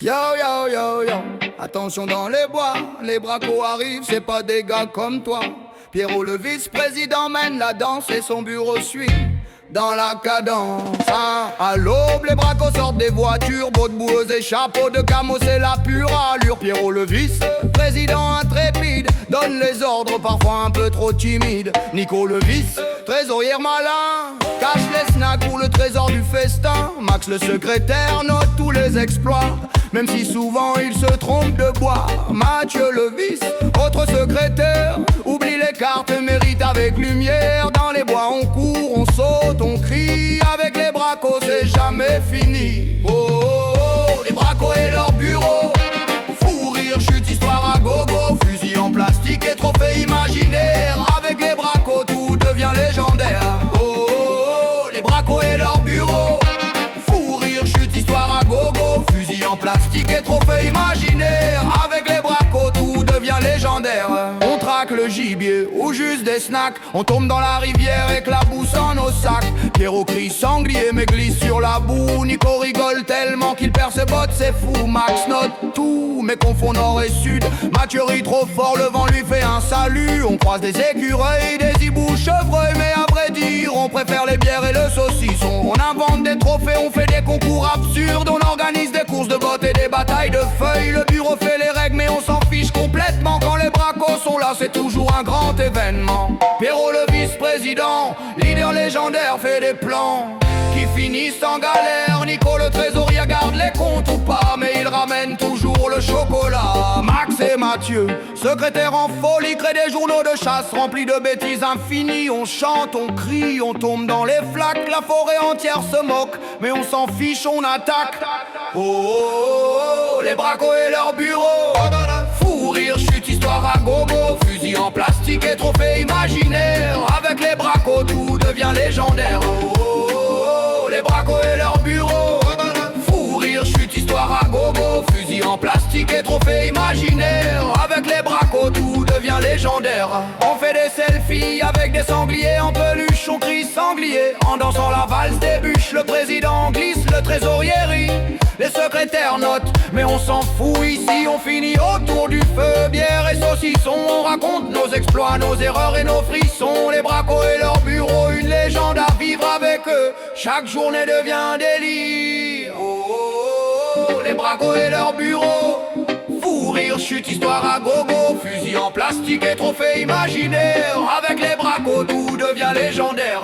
Yo yo yo yo, attention dans les bois, les bracos arrivent, c'est pas des gars comme toi. Pierrot le vice-président mène la danse et son bureau suit dans la cadence. À l'aube, les bracos sortent des voitures, beaux de boueuses et chapeaux de camo, c'est la pure allure. Pierrot le vice-président intrépide donne les ordres, parfois un peu trop timide. Nico le vice-trésorier malin cache les snacks pour le trésor du festin. Max le secrétaire note tous les exploits, même si souvent il se trompe de bois. Mathieu le vice, autre secrétaire, oublie les cartes, mérite avec lumière. Dans les bois on court, on saute, on crie. Avec les bracos c'est jamais fini. Oh, oh, oh, les bracos et leur bureau. Fou rire, chute, histoire à gogo. Fusil en plastique et trophée imaginaire. Avec les bracos tout devient légendaire. Oh, oh, oh, les bracos et leur bureau. Fou rire, chute, histoire à gogo. Fusil en plastique et trophée imaginaire. Avec les bracos tout devient légendaire. On traque le gibier ou juste des snacks. On tombe dans la rivière, éclabousse en nos sacs. Pierrot crie sanglier mais glisse sur la boue. Nico rigole tellement qu'il perd ses bottes, c'est fou. Max note tout mais confond nord et sud. Mathieu rit trop fort, le vent lui fait un salut. On croise des écureuils, des hiboux, chevreuils, mais à vrai dire on préfère les bières et le saucisson. On invente des trophées, on fait des concours absurdes. On organise des courses de bottes et des batailles de feuilles. Le bureau fait les règles mais on s'en fiche complètement. Quand les bracos sont là c'est toujours un grand événement. Pierrot le vice-président, leader légendaire, fait des plans qui finissent en galère. Nico le trésorier garde les comptes ou pas, mais il ramène toujours le chocolat. Max et Mathieu, secrétaire en folie, créent des journaux de chasse remplis de bêtises infinies. On chante, on crie, on tombe dans les flaques. La forêt entière se moque, mais on s'en fiche, on attaque. Oh, oh, oh, oh, les bracos et leur bureau. Fou rire, chute, histoire à gogo. Fusil en plastique et trophée imaginaire. Avec les bracos tout devient légendaire. Oh, oh, oh, les bracos et leur bureau. Fou rire, chute, histoire à gogo. Fusil en plastique et trophée imaginaire. Avec les bracos tout devient légendaire. On fait des selfies avec des sangliers en peluche. On crie sanglier en dansant la valse des bûches. Le président glisse, le trésorier rit. Les secrétaires notent, mais on s'en fout ici. On finit autour du feu, bière et saucisson. On raconte nos exploits, nos erreurs et nos frissons. Les bracos et leur bureau, une légende à vivre avec eux. Chaque journée devient un délire. Oh, oh, oh, les bracos et leur bureau. Fou rire, chute, histoire à gogo. Fusil en plastique et trophée imaginaire. Avec les bracos tout devient légendaire.